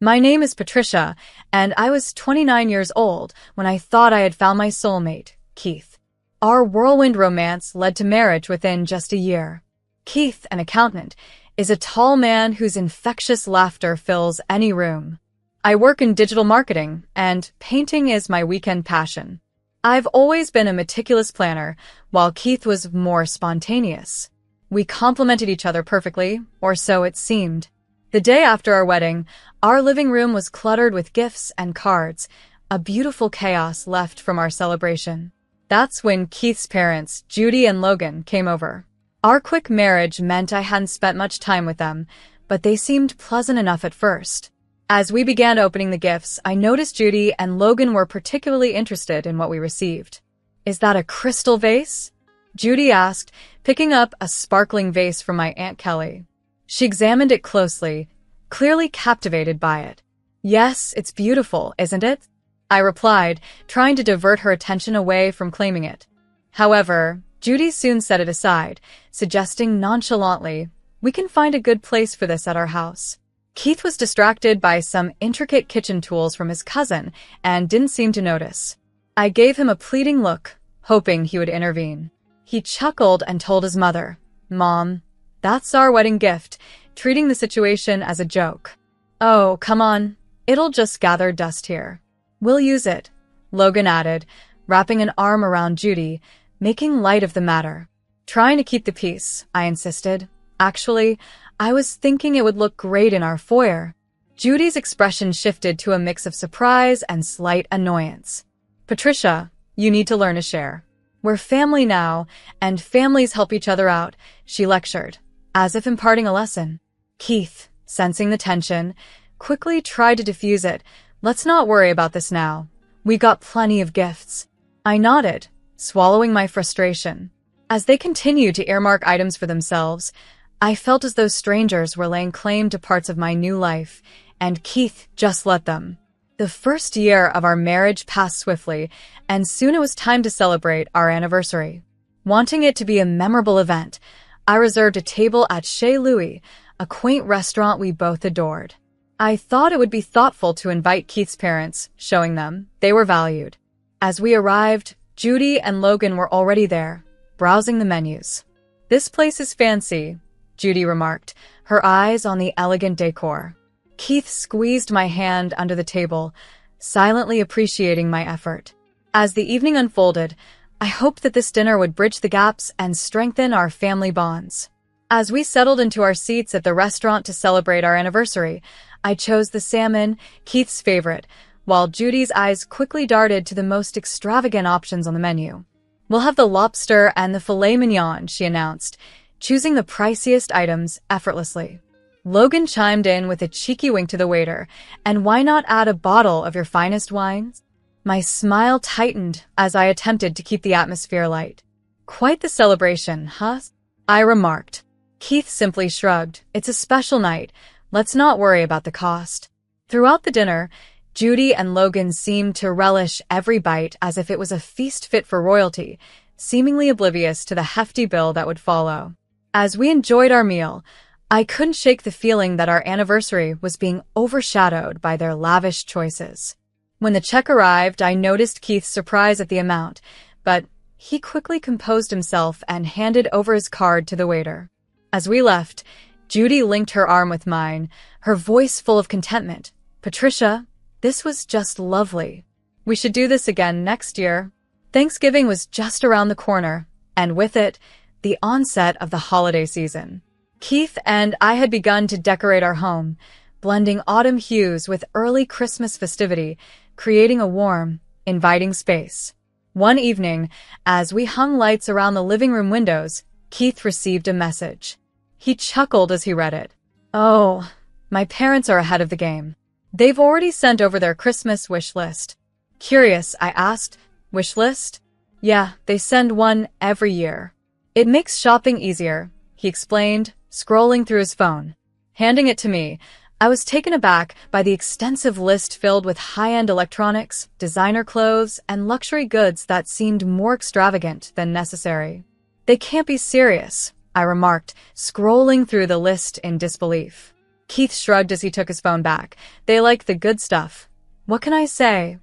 My name is Patricia, and I was 29 years old when I thought I had found my soulmate, Keith. Our whirlwind romance led to marriage within just a year. Keith, an accountant, is a tall man whose infectious laughter fills any room. I work in digital marketing, and painting is my weekend passion. I've always been a meticulous planner, while Keith was more spontaneous. We complemented each other perfectly, or so it seemed. The day after our wedding, our living room was cluttered with gifts and cards, a beautiful chaos left from our celebration. That's when Keith's parents, Judy and Logan, came over. Our quick marriage meant I hadn't spent much time with them, but they seemed pleasant enough at first. As we began opening the gifts, I noticed Judy and Logan were particularly interested in what we received. "Is that a crystal vase?" Judy asked, picking up a sparkling vase from my Aunt Kelly. She examined it closely, clearly captivated by it. "Yes, it's beautiful, isn't it?" I replied, trying to divert her attention away from claiming it. However, Judy soon set it aside, suggesting nonchalantly, "We can find a good place for this at our house." Keith was distracted by some intricate kitchen tools from his cousin and didn't seem to notice. I gave him a pleading look, hoping he would intervene. He chuckled and told his mother, "Mom, that's our wedding gift," treating the situation as a joke. "Oh, come on. It'll just gather dust here. We'll use it," Logan added, wrapping an arm around Judy, making light of the matter. "Trying to keep the peace," I insisted. "Actually, I was thinking it would look great in our foyer." Judy's expression shifted to a mix of surprise and slight annoyance. "Patricia, you need to learn to share. We're family now, and families help each other out," she lectured, as if imparting a lesson. Keith, sensing the tension, quickly tried to diffuse it. "Let's not worry about this now. We got plenty of gifts." I nodded, swallowing my frustration. As they continued to earmark items for themselves, I felt as though strangers were laying claim to parts of my new life, and Keith just let them. The first year of our marriage passed swiftly, and soon it was time to celebrate our anniversary. Wanting it to be a memorable event, I reserved a table at Chez Louis, a quaint restaurant we both adored. I thought it would be thoughtful to invite Keith's parents, showing them they were valued. As we arrived, Judy and Logan were already there, browsing the menus. "This place is fancy," Judy remarked, her eyes on the elegant decor. Keith squeezed my hand under the table, silently appreciating my effort. As the evening unfolded, I hoped that this dinner would bridge the gaps and strengthen our family bonds. As we settled into our seats at the restaurant to celebrate our anniversary, I chose the salmon, Keith's favorite, while Judy's eyes quickly darted to the most extravagant options on the menu. "We'll have the lobster and the filet mignon," she announced, choosing the priciest items effortlessly. Logan chimed in with a cheeky wink to the waiter, "And why not add a bottle of your finest wines?" My smile tightened as I attempted to keep the atmosphere light. "Quite the celebration, huh?" I remarked. Keith simply shrugged. "It's a special night. Let's not worry about the cost." Throughout the dinner, Judy and Logan seemed to relish every bite as if it was a feast fit for royalty, seemingly oblivious to the hefty bill that would follow. As we enjoyed our meal, I couldn't shake the feeling that our anniversary was being overshadowed by their lavish choices. When the check arrived, I noticed Keith's surprise at the amount, but he quickly composed himself and handed over his card to the waiter. As we left, Judy linked her arm with mine, her voice full of contentment. "Patricia, this was just lovely. We should do this again next year." Thanksgiving was just around the corner, and with it, the onset of the holiday season. Keith and I had begun to decorate our home, blending autumn hues with early Christmas festivity, creating a warm, inviting space. One evening, as we hung lights around the living room windows, Keith received a message. He chuckled as he read it. "Oh, my parents are ahead of the game. They've already sent over their Christmas wish list." "Curious," I asked. "Wish list?" "Yeah, they send one every year. It makes shopping easier," he explained, scrolling through his phone. Handing it to me, I was taken aback by the extensive list filled with high-end electronics, designer clothes, and luxury goods that seemed more extravagant than necessary. "They can't be serious," I remarked, scrolling through the list in disbelief. Keith shrugged as he took his phone back. They like the good stuff. What can I say?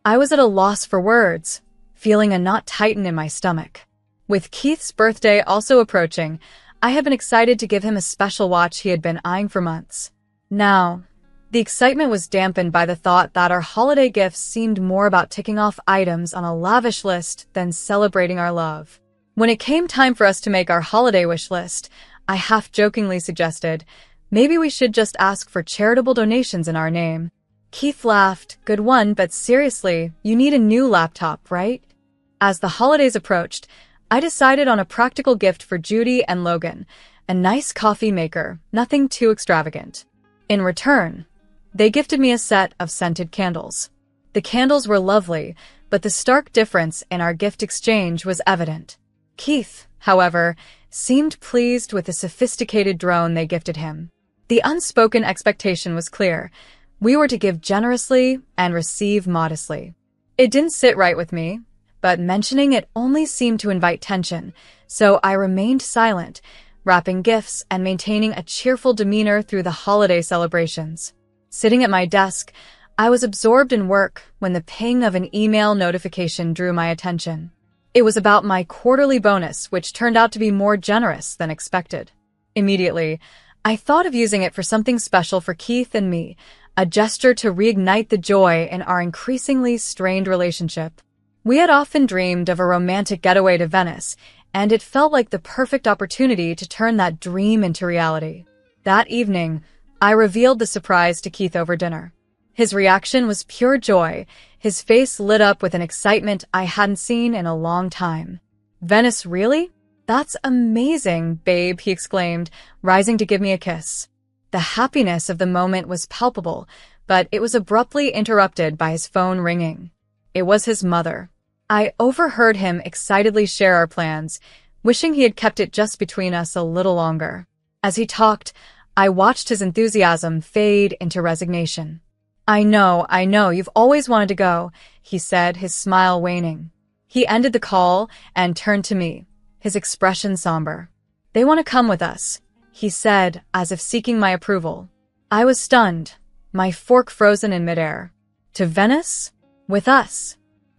I was at a loss for words, feeling a knot tighten in my stomach. With Keith's birthday also approaching, I had been excited to give him a special watch he had been eyeing for months. Now, the excitement was dampened by the thought that our holiday gifts seemed more about ticking off items on a lavish list than celebrating our love. When it came time for us to make our holiday wish list, I half-jokingly suggested, maybe we should just ask for charitable donations in our name. Keith laughed. Good one, but seriously, you need a new laptop, right? As the holidays approached, I decided on a practical gift for Judy and Logan, a nice coffee maker, nothing too extravagant. In return, they gifted me a set of scented candles. The candles were lovely, but the stark difference in our gift exchange was evident. Keith, however, seemed pleased with the sophisticated drone they gifted him. The unspoken expectation was clear. We were to give generously and receive modestly. It didn't sit right with me, but mentioning it only seemed to invite tension, so I remained silent, wrapping gifts and maintaining a cheerful demeanor through the holiday celebrations. Sitting at my desk, I was absorbed in work when the ping of an email notification drew my attention. It was about my quarterly bonus, which turned out to be more generous than expected. Immediately, I thought of using it for something special for Keith and me, a gesture to reignite the joy in our increasingly strained relationship. We had often dreamed of a romantic getaway to Venice, and it felt like the perfect opportunity to turn that dream into reality. That evening, I revealed the surprise to Keith over dinner. His reaction was pure joy. His face lit up with an excitement I hadn't seen in a long time. Venice, really? That's amazing, babe, he exclaimed, rising to give me a kiss. The happiness of the moment was palpable, but it was abruptly interrupted by his phone ringing. It was his mother. I overheard him excitedly share our plans, wishing he had kept it just between us a little longer. As he talked, I watched his enthusiasm fade into resignation. I know, you've always wanted to go, he said, his smile waning. He ended the call and turned to me, his expression somber. They want to come with us, he said, as if seeking my approval. I was stunned, my fork frozen in midair. To Venice? With us?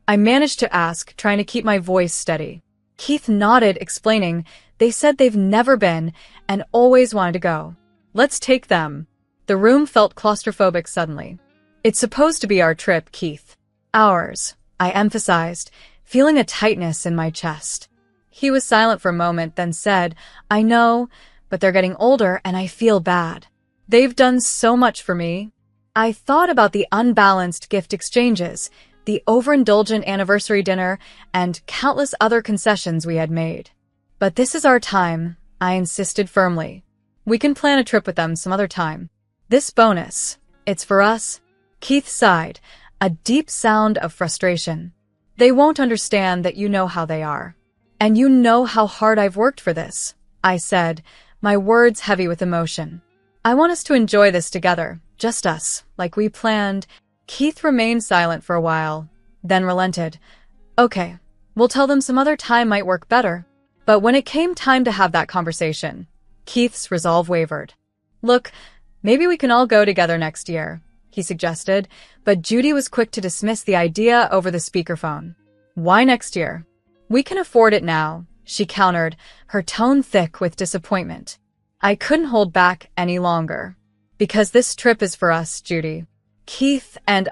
I managed to ask, trying to keep my voice steady. Keith nodded, explaining, they said they've never been and always wanted to go. Let's take them. The room felt claustrophobic suddenly. It's supposed to be our trip, Keith. Ours, I emphasized, feeling a tightness in my chest. He was silent for a moment, then said, I know, but they're getting older and I feel bad. They've done so much for me. I thought about the unbalanced gift exchanges, the overindulgent anniversary dinner, and countless other concessions we had made. But this is our time, I insisted firmly. We can plan a trip with them some other time. This bonus, it's for us. Keith sighed, a deep sound of frustration. They won't understand that you know how they are. And you know how hard I've worked for this, I said, my words heavy with emotion. I want us to enjoy this together, just us, like we planned. Keith remained silent for a while, then relented. Okay, we'll tell them some other time might work better. But when it came time to have that conversation, Keith's resolve wavered. Look, maybe we can all go together next year, he suggested, but Judy was quick to dismiss the idea over the speakerphone. Why next year? We can afford it now, she countered, her tone thick with disappointment. I couldn't hold back any longer. Because this trip is for us, Judy. Keith and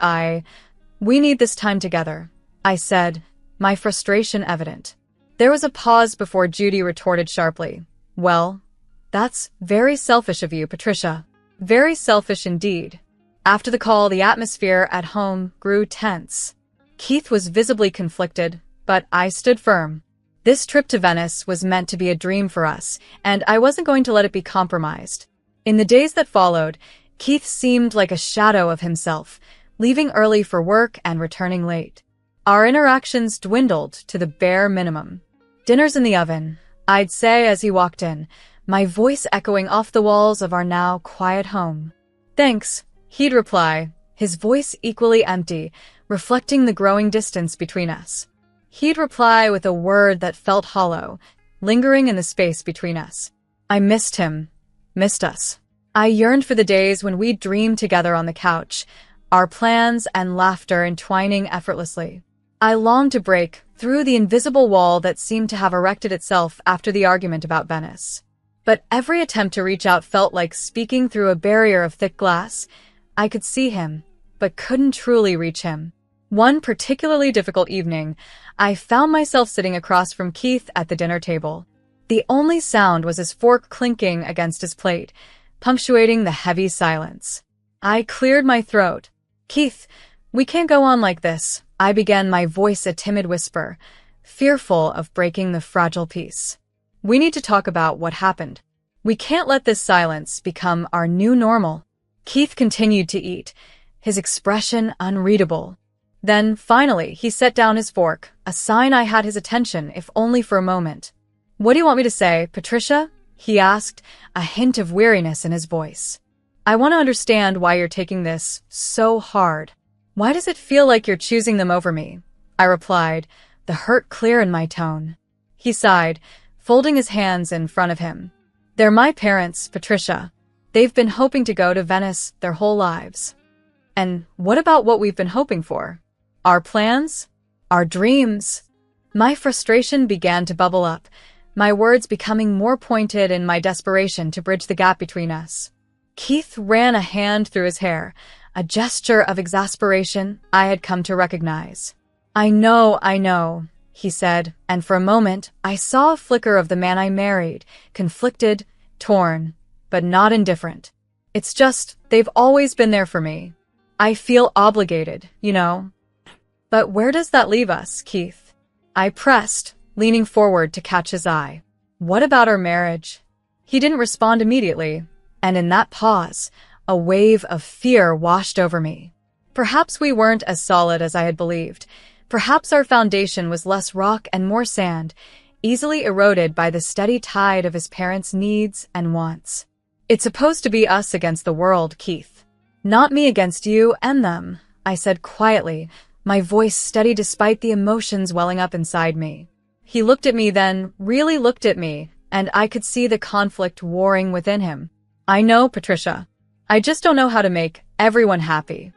we need this time together, I said, my frustration evident. There was a pause before Judy retorted sharply. Well, that's very selfish of you, Patricia. Very selfish indeed. After the call, the atmosphere at home grew tense. Keith was visibly conflicted, but I stood firm. This trip to Venice was meant to be a dream for us, and I wasn't going to let it be compromised. In the days that followed, Keith seemed like a shadow of himself, leaving early for work and returning late. Our interactions dwindled to the bare minimum. Dinner's in the oven, I'd say as he walked in, my voice echoing off the walls of our now quiet home. Thanks, he'd reply, his voice equally empty, reflecting the growing distance between us. He'd reply with a word that felt hollow, lingering in the space between us. I missed him. Missed us. I yearned for the days when we dreamed together on the couch, our plans and laughter entwining effortlessly. I longed to break through the invisible wall that seemed to have erected itself after the argument about Venice. But every attempt to reach out felt like speaking through a barrier of thick glass. I could see him, but couldn't truly reach him. One particularly difficult evening, I found myself sitting across from Keith at the dinner table. The only sound was his fork clinking against his plate, punctuating the heavy silence. I cleared my throat. "Keith, we can't go on like this," I began, my voice a timid whisper, fearful of breaking the fragile peace. "We need to talk about what happened. We can't let this silence become our new normal." Keith continued to eat, his expression unreadable. Then, finally, he set down his fork, a sign I had his attention, if only for a moment. "What do you want me to say, Patricia?" he asked, a hint of weariness in his voice. "I want to understand why you're taking this so hard. Why does it feel like you're choosing them over me?" I replied, the hurt clear in my tone. He sighed, folding his hands in front of him. "They're my parents, Patricia. They've been hoping to go to Venice their whole lives. And what about what we've been hoping for? Our plans? Our dreams?" My frustration began to bubble up, my words becoming more pointed in my desperation to bridge the gap between us. Keith ran a hand through his hair, a gesture of exasperation I had come to recognize. I know, he said, and for a moment I saw a flicker of the man I married, conflicted, torn, but not indifferent. "It's just, they've always been there for me. I feel obligated, you know." "But where does that leave us, Keith?" I pressed, leaning forward to catch his eye. "What about our marriage?" He didn't respond immediately, and in that pause, a wave of fear washed over me. Perhaps we weren't as solid as I had believed. Perhaps our foundation was less rock and more sand, easily eroded by the steady tide of his parents' needs and wants. "It's supposed to be us against the world, Keith. Not me against you and them," I said quietly, my voice steady despite the emotions welling up inside me. He looked at me then, really looked at me, and I could see the conflict warring within him. "I know, Patricia. I just don't know how to make everyone happy."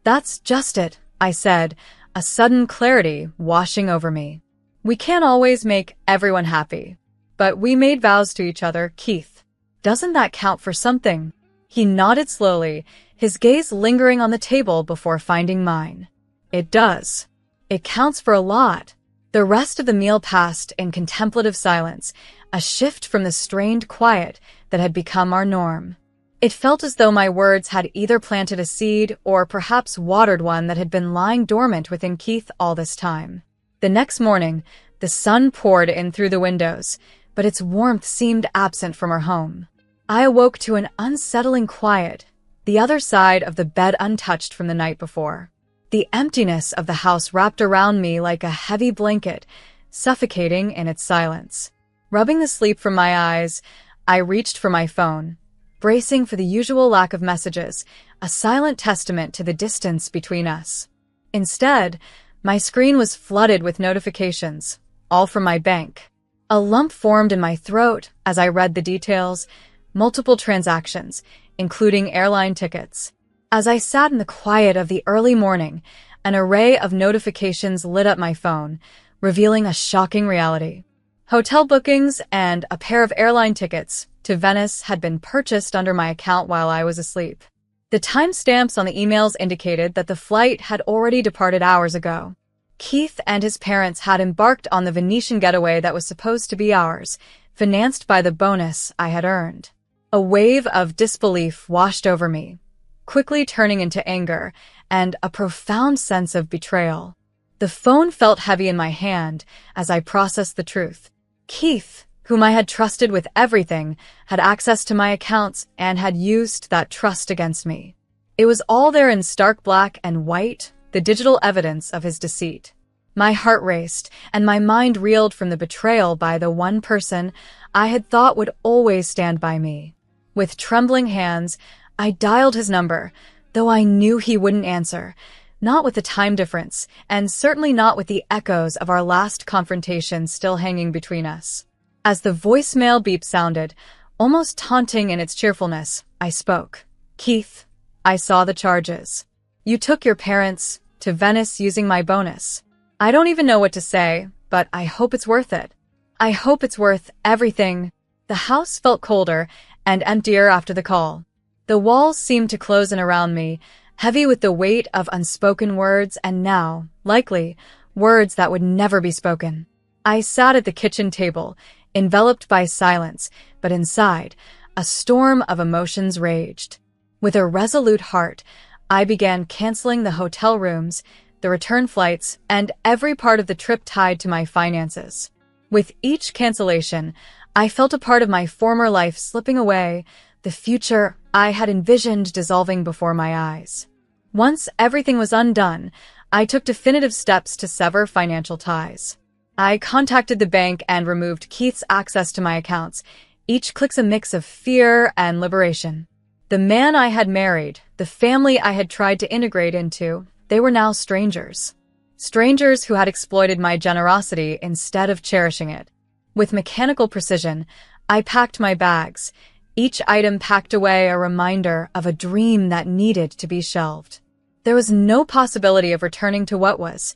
"That's just it," I said, a sudden clarity washing over me. "We can't always make everyone happy. But we made vows to each other, Keith. Doesn't that count for something?" He nodded slowly, his gaze lingering on the table before finding mine. "It does. It counts for a lot." The rest of the meal passed in contemplative silence, a shift from the strained quiet that had become our norm. It felt as though my words had either planted a seed or perhaps watered one that had been lying dormant within Keith all this time. The next morning, the sun poured in through the windows, but its warmth seemed absent from our home. I awoke to an unsettling quiet, the other side of the bed untouched from the night before. The emptiness of the house wrapped around me like a heavy blanket, suffocating in its silence. Rubbing the sleep from my eyes, I reached for my phone, bracing for the usual lack of messages, a silent testament to the distance between us. Instead, my screen was flooded with notifications, all from my bank. A lump formed in my throat as I read the details, multiple transactions, including airline tickets. As I sat in the quiet of the early morning, an array of notifications lit up my phone, revealing a shocking reality. Hotel bookings and a pair of airline tickets to Venice had been purchased under my account while I was asleep. The timestamps on the emails indicated that the flight had already departed hours ago. Keith and his parents had embarked on the Venetian getaway that was supposed to be ours, financed by the bonus I had earned. A wave of disbelief washed over me, quickly turning into anger and a profound sense of betrayal. The phone felt heavy in my hand as I processed the truth. Keith, whom I had trusted with everything, had access to my accounts and had used that trust against me. It was all there in stark black and white, the digital evidence of his deceit. My heart raced, and my mind reeled from the betrayal by the one person I had thought would always stand by me. With trembling hands, I dialed his number, though I knew he wouldn't answer, not with the time difference, and certainly not with the echoes of our last confrontation still hanging between us. As the voicemail beep sounded, almost taunting in its cheerfulness, I spoke. Keith, I saw the charges. You took your parents to Venice using my bonus. I don't even know what to say, but I hope it's worth it. I hope it's worth everything. The house felt colder and emptier after the call. The walls seemed to close in around me, heavy with the weight of unspoken words and now, likely, words that would never be spoken. I sat at the kitchen table, enveloped by silence, but inside, a storm of emotions raged. With a resolute heart, I began canceling the hotel rooms, the return flights, and every part of the trip tied to my finances. With each cancellation, I felt a part of my former life slipping away, the future I had envisioned dissolving before my eyes. Once everything was undone, I took definitive steps to sever financial ties. I contacted the bank and removed Keith's access to my accounts. Each click's a mix of fear and liberation. The man I had married, the family I had tried to integrate into, they were now strangers. Strangers who had exploited my generosity instead of cherishing it. With mechanical precision, I packed my bags, each item packed away a reminder of a dream that needed to be shelved. There was no possibility of returning to what was.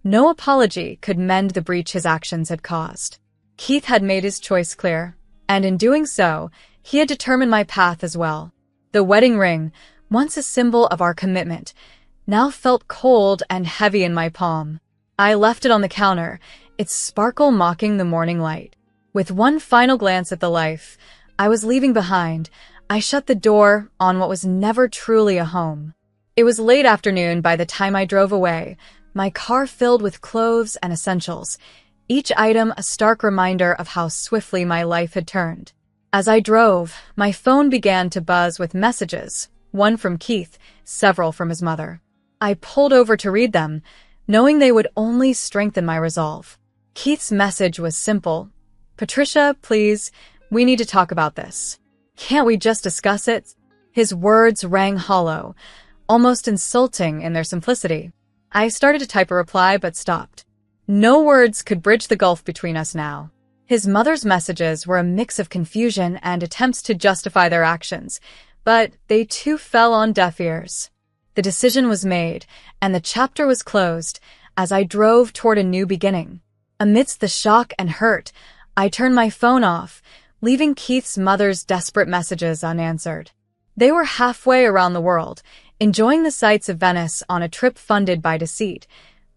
No apology could mend the breach his actions had caused. Keith had made his choice clear, and in doing so, he had determined my path as well. The wedding ring, once a symbol of our commitment, now felt cold and heavy in my palm. I left it on the counter, its sparkle mocking the morning light. With one final glance at the life I was leaving behind, I shut the door on what was never truly a home. It was late afternoon by the time I drove away, my car filled with clothes and essentials, each item a stark reminder of how swiftly my life had turned. As I drove, my phone began to buzz with messages, one from Keith, several from his mother. I pulled over to read them, knowing they would only strengthen my resolve. Keith's message was simple. "Patricia, please, we need to talk about this. Can't we just discuss it?" His words rang hollow, almost insulting in their simplicity. I started to type a reply but stopped. No words could bridge the gulf between us now. His mother's messages were a mix of confusion and attempts to justify their actions, but they too fell on deaf ears. The decision was made, and the chapter was closed as I drove toward a new beginning. Amidst the shock and hurt, I turned my phone off, leaving Keith's mother's desperate messages unanswered. They were halfway around the world, enjoying the sights of Venice on a trip funded by deceit.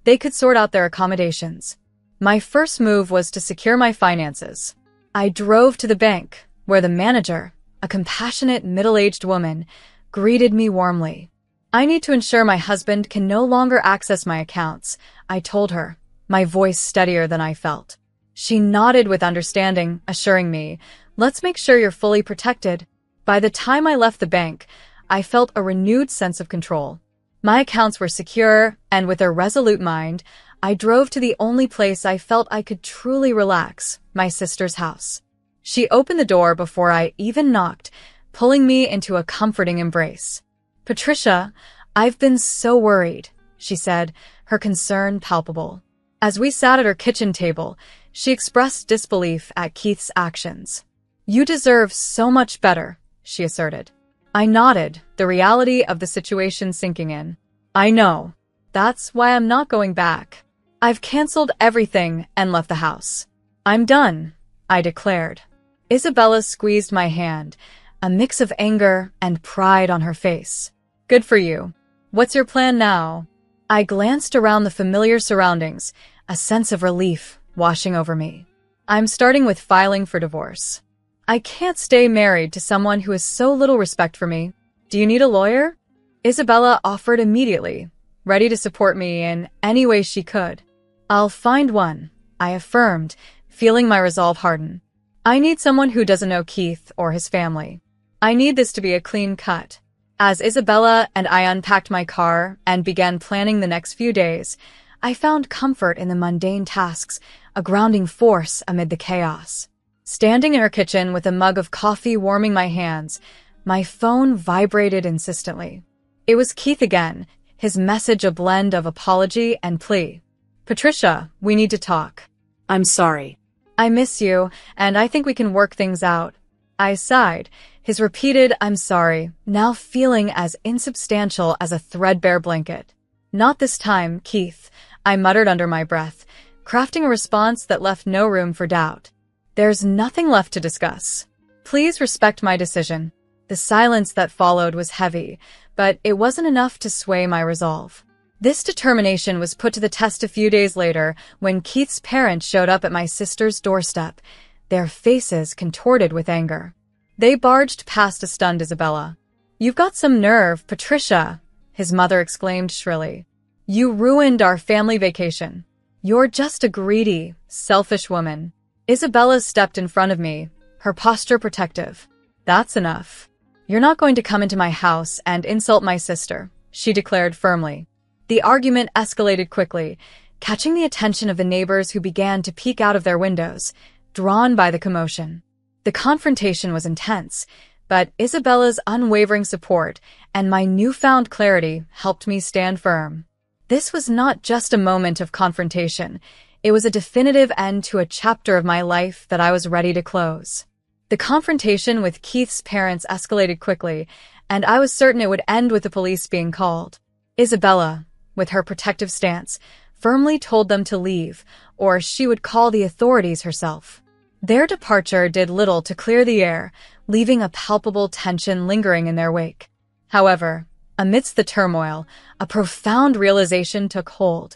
They could sort out their accommodations. My first move was to secure my finances. I drove to the bank, where the manager, a compassionate middle-aged woman, greeted me warmly. "I need to ensure my husband can no longer access my accounts," I told her, my voice steadier than I felt. She nodded with understanding, assuring me, "Let's make sure you're fully protected." By the time I left the bank, I felt a renewed sense of control. My accounts were secure, and with a resolute mind, I drove to the only place I felt I could truly relax, my sister's house. She opened the door before I even knocked, pulling me into a comforting embrace. "Patricia, I've been so worried," she said, her concern palpable. As we sat at her kitchen table, she expressed disbelief at Keith's actions. "You deserve so much better," she asserted. I nodded, the reality of the situation sinking in. "I know. That's why I'm not going back. I've canceled everything and left the house. I'm done," I declared. Isabella squeezed my hand, a mix of anger and pride on her face. "Good for you. What's your plan now?" I glanced around the familiar surroundings, a sense of relief washing over me. "I'm starting with filing for divorce. I can't stay married to someone who has so little respect for me. Do you need a lawyer?" Isabella offered immediately, ready to support me in any way she could. "I'll find one," I affirmed, feeling my resolve harden. "I need someone who doesn't know Keith or his family. I need this to be a clean cut." As Isabella and I unpacked my car and began planning the next few days, I found comfort in the mundane tasks, a grounding force amid the chaos. Standing in her kitchen with a mug of coffee warming my hands, my phone vibrated insistently. It was Keith again, his message a blend of apology and plea. "Patricia, we need to talk." "I'm sorry." "I miss you, and I think we can work things out." I sighed, his repeated "I'm sorry" now feeling as insubstantial as a threadbare blanket. "Not this time, Keith," I muttered under my breath, crafting a response that left no room for doubt. "There's nothing left to discuss. Please respect my decision." The silence that followed was heavy, but it wasn't enough to sway my resolve. This determination was put to the test a few days later when Keith's parents showed up at my sister's doorstep, their faces contorted with anger. They barged past a stunned Isabella. "You've got some nerve, Patricia," his mother exclaimed shrilly. "You ruined our family vacation. You're just a greedy, selfish woman." Isabella stepped in front of me, her posture protective. "That's enough. You're not going to come into my house and insult my sister," she declared firmly. The argument escalated quickly, catching the attention of the neighbors who began to peek out of their windows, drawn by the commotion. The confrontation was intense, but Isabella's unwavering support and my newfound clarity helped me stand firm. This was not just a moment of confrontation. It was a definitive end to a chapter of my life that I was ready to close. The confrontation with Keith's parents escalated quickly, and I was certain it would end with the police being called. Isabella, with her protective stance, firmly told them to leave, or she would call the authorities herself. Their departure did little to clear the air, leaving a palpable tension lingering in their wake. However, amidst the turmoil, a profound realization took hold.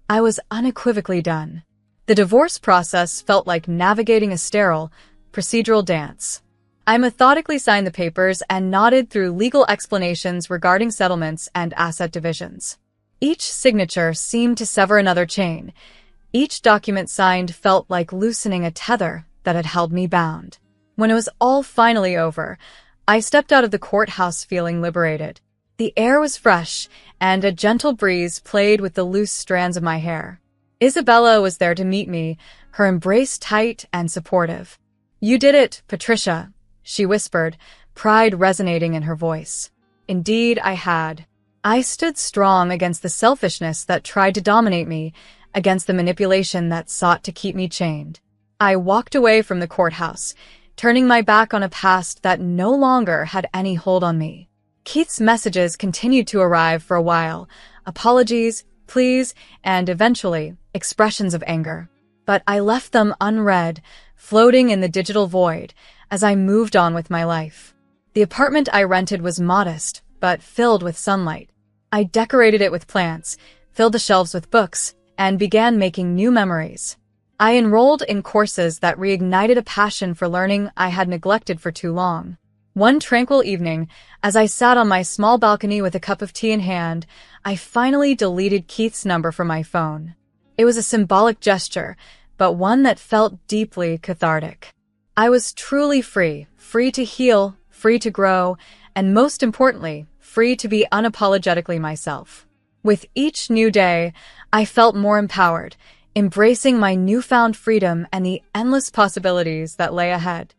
I was unequivocally done. The divorce process felt like navigating a sterile, procedural dance. I methodically signed the papers and nodded through legal explanations regarding settlements and asset divisions. Each signature seemed to sever another chain. Each document signed felt like loosening a tether that had held me bound. When it was all finally over, I stepped out of the courthouse feeling liberated. The air was fresh, and a gentle breeze played with the loose strands of my hair. Isabella was there to meet me, her embrace tight and supportive. "You did it, Patricia," she whispered, pride resonating in her voice. Indeed, I had. I stood strong against the selfishness that tried to dominate me, against the manipulation that sought to keep me chained. I walked away from the courthouse, turning my back on a past that no longer had any hold on me. Keith's messages continued to arrive for a while, apologies, pleas, and eventually, expressions of anger. But I left them unread, floating in the digital void, as I moved on with my life. The apartment I rented was modest, but filled with sunlight. I decorated it with plants, filled the shelves with books, and began making new memories. I enrolled in courses that reignited a passion for learning I had neglected for too long. One tranquil evening, as I sat on my small balcony with a cup of tea in hand, I finally deleted Keith's number from my phone. It was a symbolic gesture, but one that felt deeply cathartic. I was truly free, free to heal, free to grow, and most importantly, free to be unapologetically myself. With each new day, I felt more empowered, embracing my newfound freedom and the endless possibilities that lay ahead.